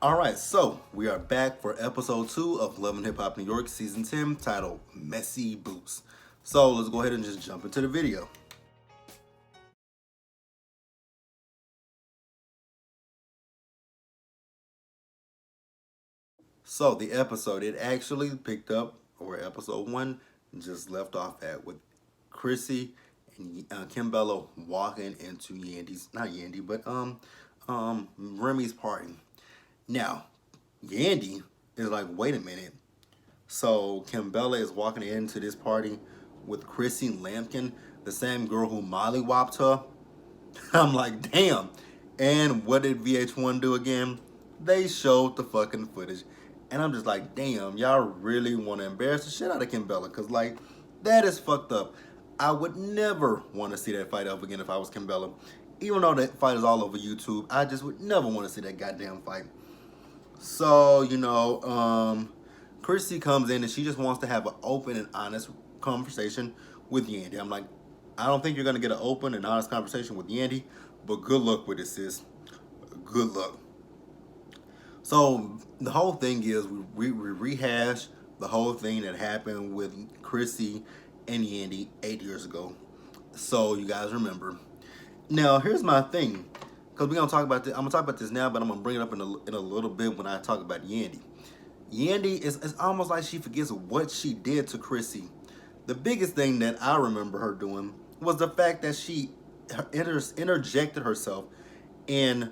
Alright, so we are back for episode 2 of Love and Hip Hop New York season 10 titled Messy Boots. So let's go ahead and just jump into the video. So the episode, it actually picked up where episode 1 just left off at, with Chrissy and Kimbella walking into Yandy's, not Yandy, but Remy's party. Now, Yandy is like, wait a minute. So Kimbella is walking into this party with Chrissy Lampkin, the same girl who mollywopped her. I'm like, damn. And what did VH1 do again? They showed the fucking footage. And I'm just like, damn, y'all really want to embarrass the shit out of Kimbella. Because, like, that is fucked up. I would never want to see that fight up again if I was Kimbella. Even though that fight is all over YouTube, I just would never want to see that goddamn fight. So, Chrissy comes in and she just wants to have an open and honest conversation with Yandy. I'm like, I don't think you're going to get an open and honest conversation with Yandy, but good luck with it, sis. Good luck. So, the whole thing is we rehash the whole thing that happened with Chrissy and Yandy 8 years ago. So, you guys remember. Now, here's my thing. Because we're going to talk about this. I'm going to talk about this now, but I'm going to bring it up in a little bit when I talk about Yandy. Yandy, it's almost like she forgets what she did to Chrissy. The biggest thing that I remember her doing was the fact that she interjected herself in,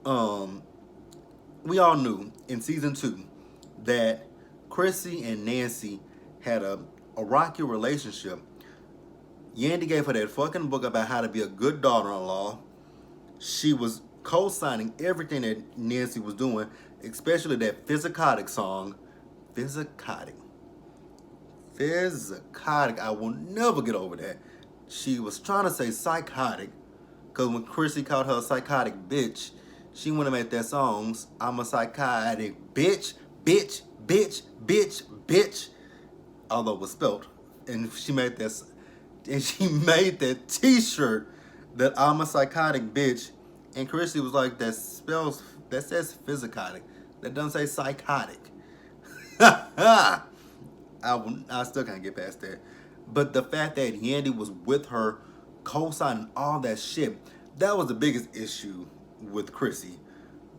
we all knew in season 2 that Chrissy and Nancy had a rocky relationship. Yandy gave her that fucking book about how to be a good daughter-in-law. She was co-signing everything that Nancy was doing, especially that Physicotic song. Physicotic. I will never get over that. She was trying to say psychotic, because when Chrissy called her a psychotic bitch, she went and made that song, I'm a psychotic bitch, bitch, bitch, bitch, bitch, although it was spelled. And she made this, and she made that t-shirt that I'm a psychotic bitch. And Chrissy was like, that says physicotic. That doesn't say psychotic. I still can't get past that. But the fact that Yandy was with her, co-signing all that shit, that was the biggest issue with Chrissy.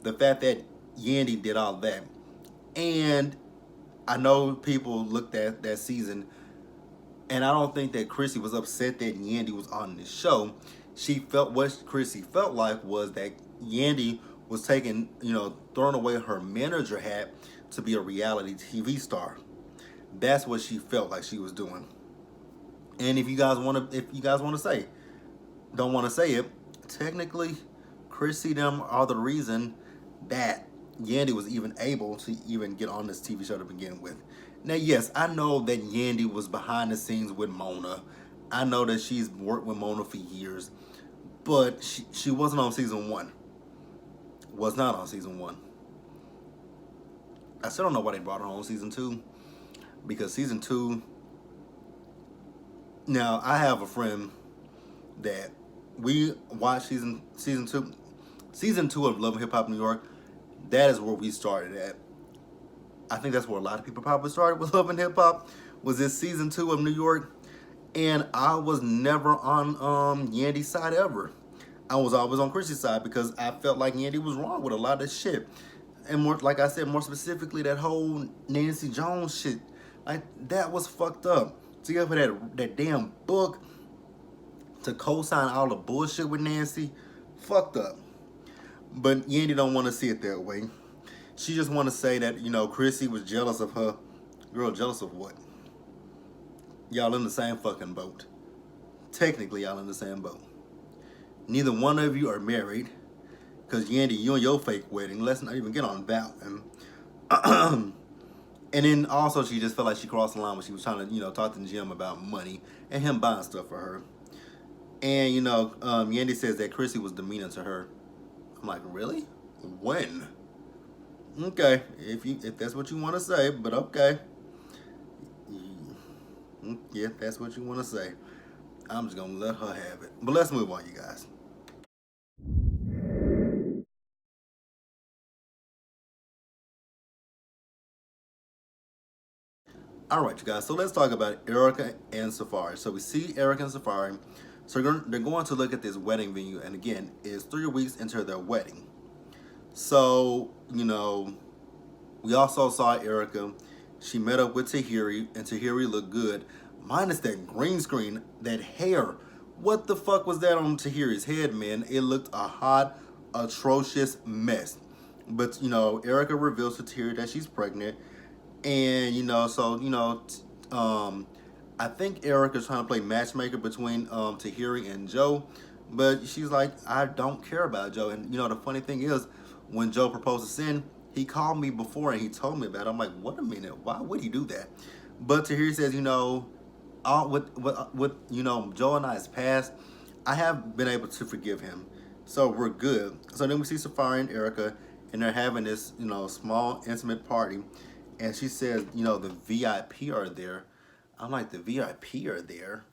The fact that Yandy did all that. And I know people looked at that season, and I don't think that Chrissy was upset that Yandy was on this show. What Chrissy felt like was that Yandy was taking, throwing away her manager hat to be a reality TV star. That's what she felt like she was doing. And if you guys want to say, don't want to say it, technically, Chrissy them are the reason that Yandy was even able to even get on this TV show to begin with. Now, yes, I know that Yandy was behind the scenes with Mona. I know that she's worked with Mona for years, but she wasn't on season 1. Was not on season 1. I still don't know why they brought her on season 2, because season 2. Now, I have a friend that we watched season 2. Season 2 of Love and Hip Hop New York. That is where we started at. I think that's where a lot of people probably started with Love and Hip Hop, was this season 2 of New York. And I was never on Yandy's side ever. I was always on Chrissy's side because I felt like Yandy was wrong with a lot of shit. And more, like I said, more specifically, that whole Nancy Jones shit. Like, that was fucked up. To give her that damn book to co-sign all the bullshit with Nancy, fucked up. But Yandy don't want to see it that way. She just want to say that, Chrissy was jealous of her. Girl, jealous of what? Y'all in the same fucking boat. Technically, y'all in the same boat. Neither one of you are married. Because Yandy, you and your fake wedding. Let's not even get on that one. And then also she just felt like she crossed the line when she was trying to, talk to Jim about money and him buying stuff for her. And, Yandy says that Chrissy was demeaning to her. I'm like, really? When? Okay, if that's what you want to say, but okay. Yeah, that's what you want to say. I'm just going to let her have it. But let's move on, you guys. All right, you guys. So let's talk about Erica and Safari. So we see Erica and Safari. So they're going to look at this wedding venue, and again, it's 3 weeks into their wedding. So we also saw Erica. She met up with Tahiri, and Tahiri looked good, minus that green screen, that hair. What the fuck was that on Tahiri's head, man? It looked a hot, atrocious mess. But Erica reveals to Tahiri that she's pregnant, and I think Erica's trying to play matchmaker between Tahiri and Joe, but she's like, I don't care about Joe. And the funny thing is, when Joe proposed to sin, he called me before and he told me about it. I'm like, wait a minute, why would he do that? But Tahiri says, all with Joe and I's past, I have been able to forgive him, so we're good. So then we see Safari and Erica, and they're having this small intimate party, and she says, the VIP are there. I'm like, the VIP are there?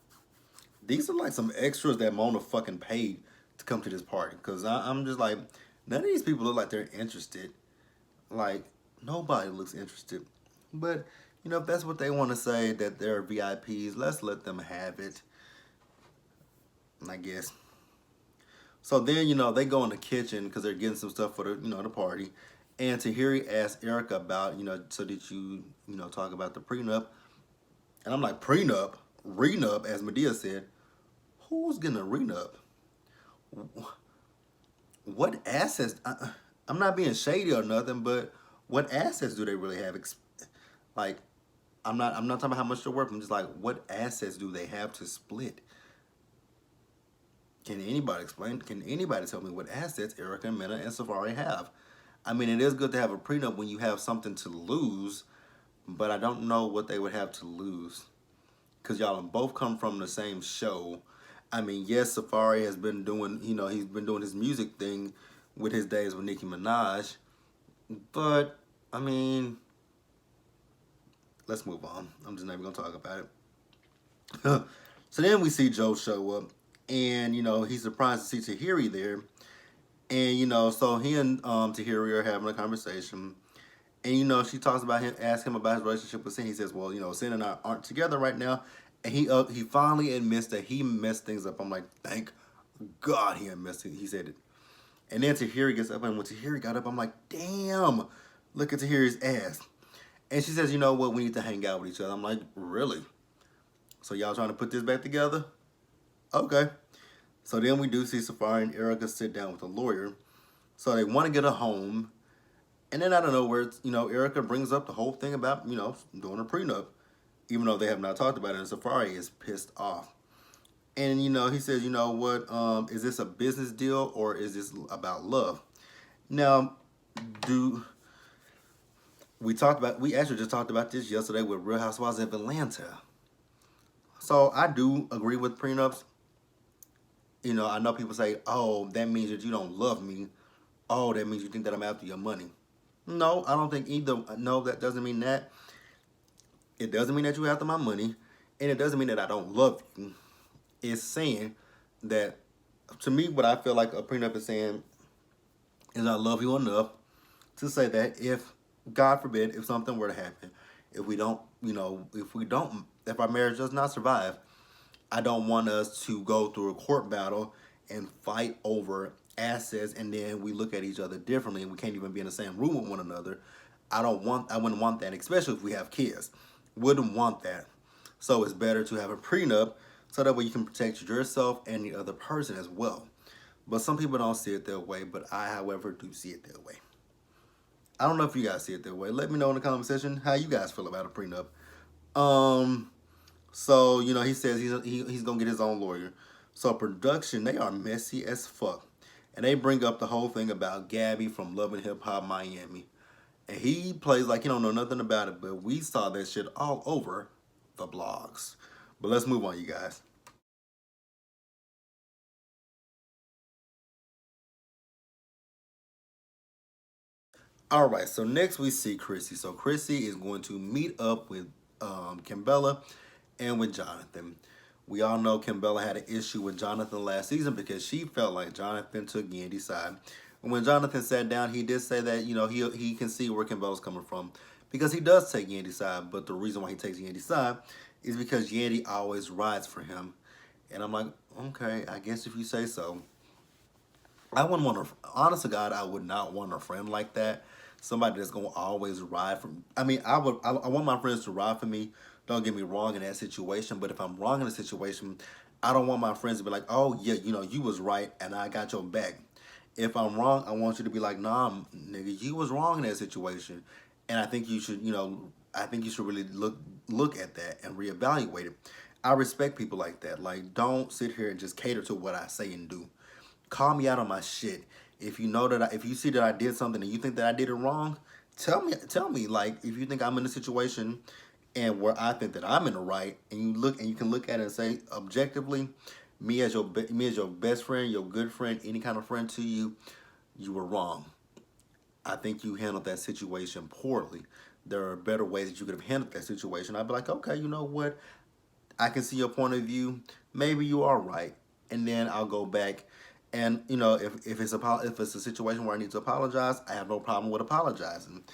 These are like some extras that Mona fucking paid to come to this party. Because I'm just like, none of these people look like they're interested. Like, nobody looks interested. But, if that's what they want to say, that they're VIPs, let's let them have it, I guess. So then, they go in the kitchen because they're getting some stuff for the party. And Tahiri asked Erica about, so did you, talk about the prenup? And I'm like, prenup? Renup, as Medea said. Who's getting a renup? What assets? I'm not being shady or nothing, but what assets do they really have? Like, I'm not talking about how much they're worth. I'm just like, what assets do they have to split? Can anybody explain? Can anybody tell me what assets Erica, Mena, and Safari have? I mean, it is good to have a prenup when you have something to lose, but I don't know what they would have to lose. Because y'all both come from the same show. I mean, yes, Safari has been doing, he's been doing his music thing with his days with Nicki Minaj. But, I mean, let's move on. I'm just not even going to talk about it. So then we see Joe show up. And, he's surprised to see Tahiri there. And, so he and Tahiri are having a conversation. And, she talks about him, asks him about his relationship with Sin. He says, well, Sin and I aren't together right now. And he finally admits that he messed things up. I'm like, thank God he messed it. He said it. And then Tahiri gets up. And when Tahiri got up, I'm like, damn, look at Tahiri's ass. And she says, you know what, we need to hang out with each other. I'm like, really? So y'all trying to put this back together? Okay. So then we do see Safari and Erica sit down with a lawyer. So they want to get a home. And then out of nowhere, Erica brings up the whole thing about, doing a prenup. Even though they have not talked about it, and Safari is pissed off. And, he says, what, is this a business deal or is this about love? Now, we actually just talked about this yesterday with Real Housewives of Atlanta. So I do agree with prenups. I know people say, oh, that means that you don't love me. Oh, that means you think that I'm after your money. No, I don't think either. No, that doesn't mean that. It doesn't mean that you're after my money. And it doesn't mean that I don't love you. It's saying that, to me, what I feel like a prenup is saying is I love you enough to say that if, God forbid, if something were to happen, if our marriage does not survive, I don't want us to go through a court battle and fight over assets, and then we look at each other differently and we can't even be in the same room with one another. I wouldn't want that, especially if we have kids. Wouldn't want that. So it's better to have a prenup so that way you can protect yourself and the other person as well. But some people don't see it that way, but I, however, do see it that way. I don't know if you guys see it that way. Let me know in the comment section how you guys feel about a prenup. So, he says he's going to get his own lawyer. So production, they are messy as fuck. And they bring up the whole thing about Gabby from Love and Hip Hop Miami. And he plays like he don't know nothing about it, but we saw that shit all over the blogs. But let's move on, you guys. All right, so next we see Chrissy. So Chrissy is going to meet up with Kimbella and with Jonathan. We all know Kimbella had an issue with Jonathan last season because she felt like Jonathan took Yandy's side. And when Jonathan sat down, he did say that, he can see where Kimbella's coming from because he does take Yandy's side. But the reason why he takes Yandy's side is because Yandy always rides for him. And I'm like, okay, I guess if you say so. I wouldn't want to, honest to God, I would not want a friend like that. Somebody that's going to always ride for me. I mean, I want my friends to ride for me. Don't get me wrong in that situation. But if I'm wrong in a situation, I don't want my friends to be like, oh, yeah, you was right and I got your back. If I'm wrong, I want you to be like, nah, nigga, you was wrong in that situation. And I think you should, I think you should really look at that and reevaluate it. I respect people like that. Like, don't sit here and just cater to what I say and do. Call me out on my shit. If you know that, if you see that I did something and you think that I did it wrong, tell me. Tell me. Like, if you think I'm in a situation and where I think that I'm in the right, and you can look at it and say objectively, me as your best friend, your good friend, any kind of friend to you, you were wrong. I think you handled that situation poorly. There are better ways that you could have handled that situation. I'd be like, okay, you know what? I can see your point of view. Maybe you are right, and then I'll go back. And if it's a situation where I need to apologize, I have no problem with apologizing.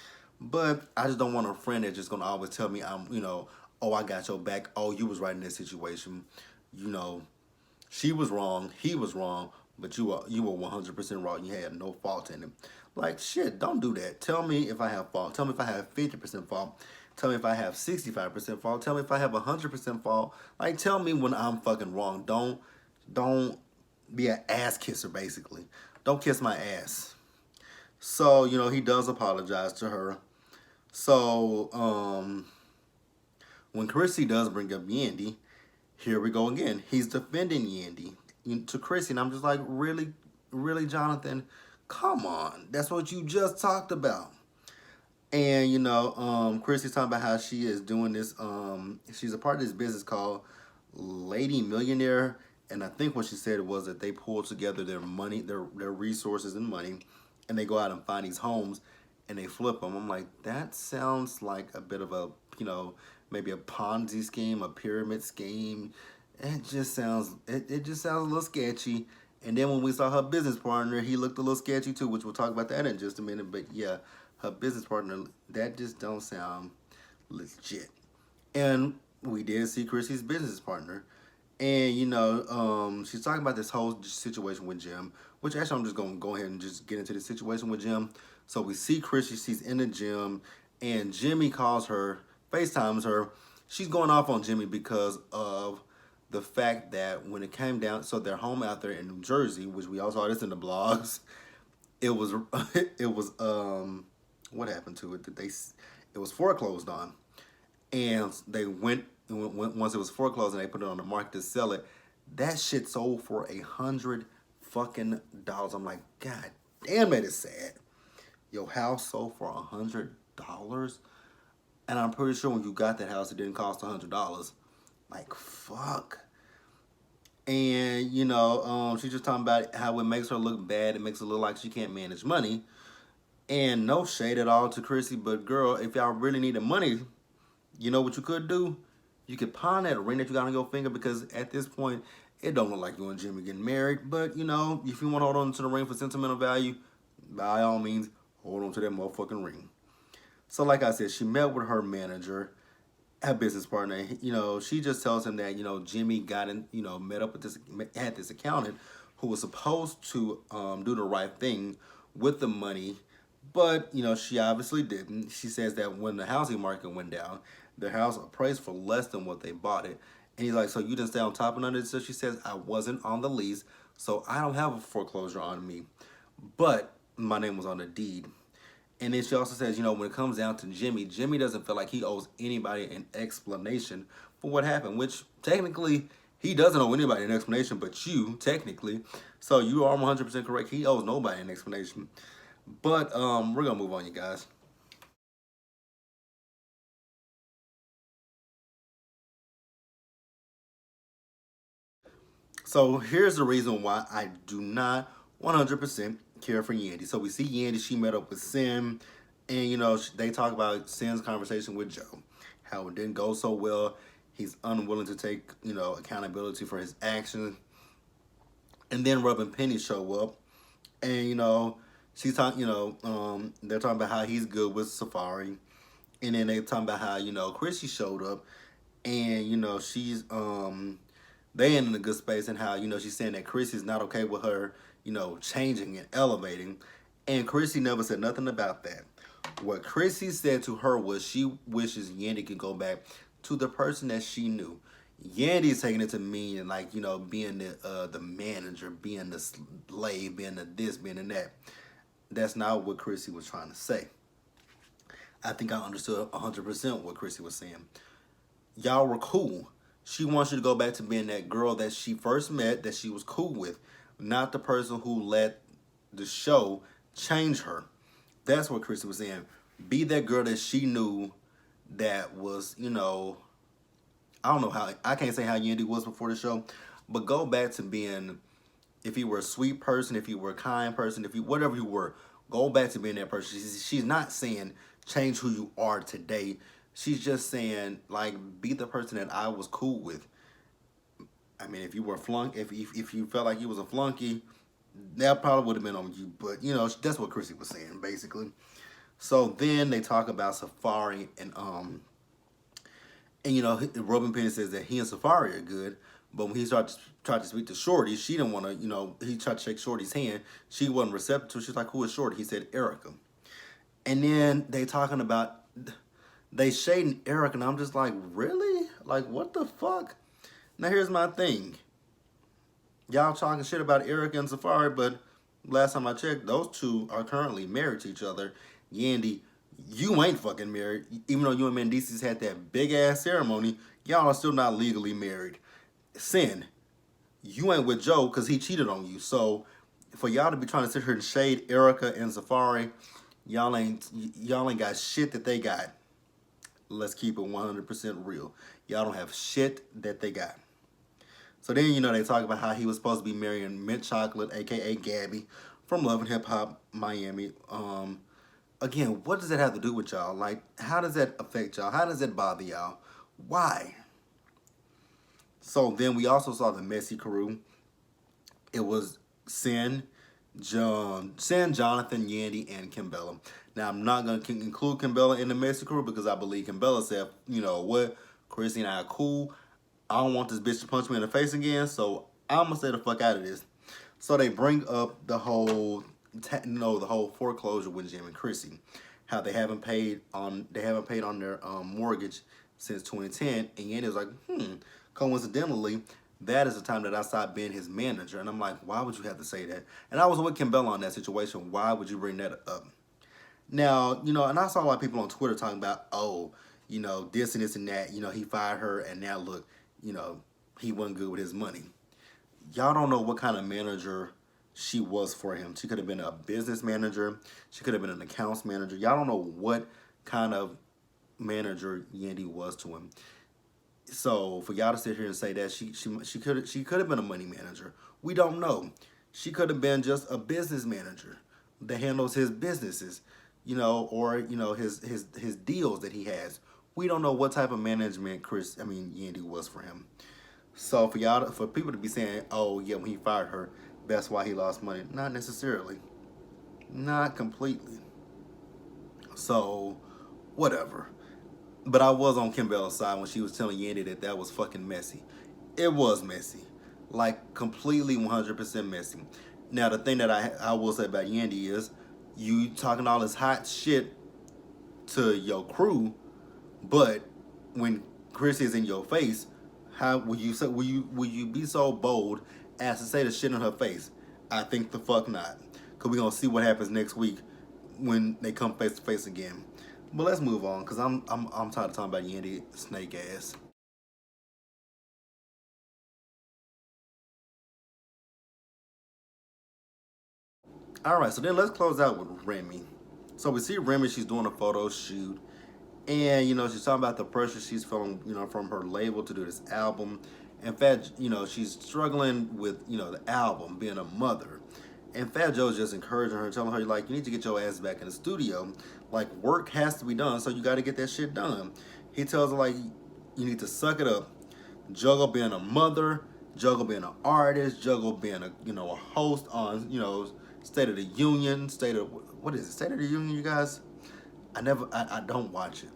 But I just don't want a friend that's just gonna always tell me oh, I got your back. Oh, you was right in this situation. You know, she was wrong, he was wrong, but you were 100% wrong. You had no fault in it. Like, shit, don't do that. Tell me if I have fault. Tell me if I have 50% fault. Tell me if I have 65% fault. Tell me if I have 100% fault. Like, tell me when I'm fucking wrong. Don't be an ass kisser, basically. Don't kiss my ass. So, he does apologize to her. So, when Chrissy does bring up Yandy, here we go again. He's defending Yandy to Chrissy, and I'm just like, really, really, Jonathan? Come on, that's what you just talked about. And Chrissy's talking about how she is doing this. She's a part of this business called Lady Millionaire, and I think what she said was that they pull together their money, their resources and money, and they go out and find these homes, and they flip them. I'm like, that sounds like a bit of a maybe a Ponzi scheme, a pyramid scheme. It just sounds a little sketchy. And then when we saw her business partner, he looked a little sketchy too, which we'll talk about that in just a minute. But yeah, her business partner, that just don't sound legit. And we did see Chrissy's business partner. And she's talking about this whole situation with Jim, which actually I'm just gonna go ahead and just get into the situation with Jim. So we see Chrissy, she's in the gym, and Jimmy calls her, FaceTimes her. She's going off on Jimmy because of the fact that when it came down, so their home out there in New Jersey, which we all saw this in the blogs, it was what happened to it? It was foreclosed on, and they went once it was foreclosed and they put it on the market to sell it. That shit sold for $100. I'm like, God damn, that is sad. Your house sold for $100, and I'm pretty sure when you got that house, it didn't cost $100. Like, fuck. And she's just talking about how it makes her look bad. It makes her look like she can't manage money. And no shade at all to Chrissy, but girl, if y'all really need the money, you know what you could do? You could pawn that ring that you got on your finger, because at this point, it don't look like you and Jimmy getting married. But, if you want to hold on to the ring for sentimental value, by all means, hold on to that motherfucking ring. So like I said, she met with her manager, her business partner. She just tells him that, Jimmy got in, met up with had this accountant who was supposed to do the right thing with the money. But, she obviously didn't. She says that when the housing market went down, their house appraised for less than what they bought it. And he's like, so you didn't stay on top of none of it? So she says, I wasn't on the lease, so I don't have a foreclosure on me. But my name was on the deed. And then she also says, when it comes down to Jimmy, Jimmy doesn't feel like he owes anybody an explanation for what happened, which technically he doesn't owe anybody an explanation but you, technically. So you are 100% correct. He owes nobody an explanation. But we're going to move on, you guys. So here's the reason why I do not 100% care for Yandy. So we see Yandy, she met up with Sim, and they talk about Sim's conversation with Joe, how it didn't go so well. He's unwilling to take accountability for his actions. And then Rub and Penny show up, and she's talking. They're talking about how he's good with Safari, And then they talking about how, Chrissy showed up, and she's they in a good space, and how she's saying that Chrissy's not okay with her changing and elevating, and Chrissy never said nothing about that. What Chrissy said to her was she wishes Yandy could go back to the person that she knew. Yandy's taking it to mean like being the manager, being the slave, being the this, being the that. That's not what Chrissy was trying to say. I think I understood 100% what Chrissy was saying. Y'all were cool. She wants you to go back to being that girl that she first met, that she was cool with, not the person who let the show change her. That's what Chrissy was saying. Be that girl that she knew that was, I don't know how, I can't say how Yandy was before the show, but go back to being, if you were a sweet person, if you were a kind person, if you, whatever you were, go back to being that person. She's not saying change who you are today. She's just saying, like, be the person that I was cool with. I mean, if you were a flunk, if you felt like you was a flunky, that probably would have been on you. But, that's what Chrissy was saying, basically. So then they talk about Safari, and Robin Penny says that he and Safari are good, but when he tried to speak to Shorty, she didn't want to, he tried to shake Shorty's hand. She wasn't receptive to it. She's like, who is Shorty? He said, Erica. And then they talking about, they shading Erica, and I'm just like, really? Like, what the fuck? Now, here's my thing. Y'all talking shit about Erica and Safari, but last time I checked, those two are currently married to each other. Yandy, you ain't fucking married. Even though you and Mendices had that big-ass ceremony, y'all are still not legally married. Sin, you ain't with Joe because he cheated on you. So, for y'all to be trying to sit here and shade Erica and Safari, y'all ain't got shit that they got. Let's keep it 100% real. Y'all don't have shit that they got. So then, they talk about how he was supposed to be marrying Mint Chocolate, a.k.a. Gabby, from Love and Hip Hop Miami. Again, what does that have to do with y'all? Like, how does that affect y'all? How does that bother y'all? Why? So then we also saw the messy crew. It was Sin, Jonathan, Yandy, and Kimbella. Now, I'm not going to include Kimbella in the messy crew because I believe Kimbella said, what, Chrissy and I are cool. I don't want this bitch to punch me in the face again, so I'm going to stay the fuck out of this. So they bring up the whole, the whole foreclosure with Jim and Chrissy. How they haven't paid on their mortgage since 2010. And Yandy was like, coincidentally, that is the time that I stopped being his manager. And I'm like, why would you have to say that? And I was with Kimbella on that situation. Why would you bring that up? Now, and I saw a lot of people on Twitter talking about, oh, this and this and that. He fired her, and now look, he wasn't good with his money. Y'all don't know what kind of manager she was for him. She could have been a business manager. She could have been an accounts manager. Y'all don't know what kind of manager Yandy was to him. So for y'all to sit here and say that she could have been a money manager, we don't know. She could have been just a business manager that handles his businesses, or his deals that he has. We don't know what type of management Yandy was for him. So for people to be saying, oh yeah, when he fired her, that's why he lost money. Not necessarily. Not completely. So, whatever. But I was on Kimbella's side when she was telling Yandy that was fucking messy. It was messy. Like, completely 100% messy. Now, the thing that I will say about Yandy is, you talking all this hot shit to your crew, but when Chris is in your face, how will you be so bold as to say the shit in her face? I think the fuck not. Cause we're gonna see what happens next week when they come face to face again. But let's move on, cause I'm tired of talking about Yandy snake ass. Alright, so then let's close out with Remy. So we see Remy, she's doing a photo shoot. And, she's talking about the pressure she's feeling, from her label to do this album. In fact, she's struggling with, the album, being a mother. And Fat Joe's just encouraging her, telling her, like, you need to get your ass back in the studio. Like, work has to be done, so you got to get that shit done. He tells her, like, you need to suck it up. Juggle being a mother, juggle being an artist, juggle being a host on, State of the Union, what is it, State of the Union, you guys? I don't watch it.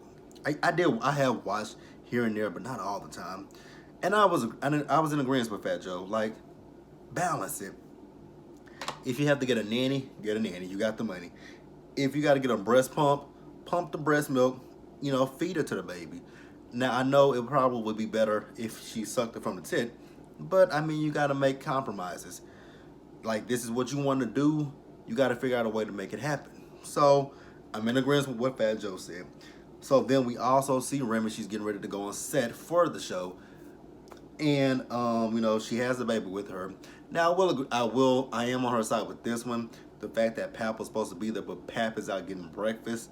I have watched here and there, but not all the time. And I was in agreement with Fat Joe. Like, balance it. If you have to get a nanny, get a nanny. You got the money. If you got to get a breast pump, pump the breast milk. You know, feed it to the baby. Now I know it probably would be better if she sucked it from the tit, but I mean you got to make compromises. Like, this is what you want to do. You got to figure out a way to make it happen. So I'm in agreement with what Fat Joe said. So then we also see Remy. She's getting ready to go on set for the show, and you know, she has the baby with her. Now I am on her side with this one. The fact that Pap was supposed to be there, but Pap is out getting breakfast,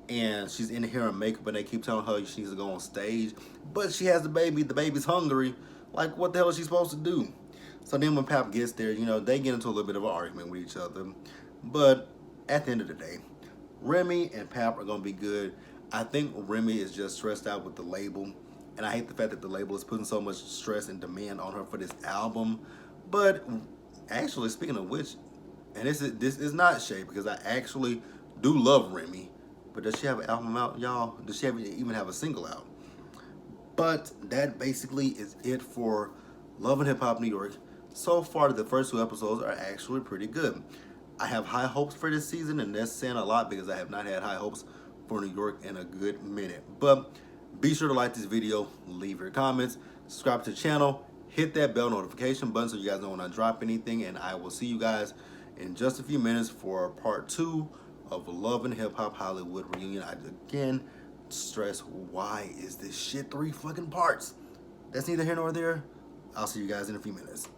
and she's in hair and makeup, and they keep telling her she needs to go on stage, but she has the baby. The baby's hungry. Like, what the hell is she supposed to do? So then when Pap gets there, you know, they get into a little bit of an argument with each other. But at the end of the day, Remy and Pap are gonna be good. I think Remy is just stressed out with the label, and I hate the fact that the label is putting so much stress and demand on her for this album. But actually, speaking of which, and this is not shade, because I actually do love Remy. But does she have an album out, y'all? Does she even have a single out? But that basically is it for Love and Hip Hop New York. So far, the first 2 episodes are actually pretty good. I have high hopes for this season, and that's saying a lot because I have not had high hopes for New York in a good minute. But be sure to like this video, leave your comments, subscribe to the channel, hit that bell notification button so you guys know when I drop anything, and I will see you guys in just a few minutes for part 2 of Love and Hip Hop Hollywood Reunion. I again stress, why is this shit 3 fucking parts? That's neither here nor there. I'll see you guys in a few minutes.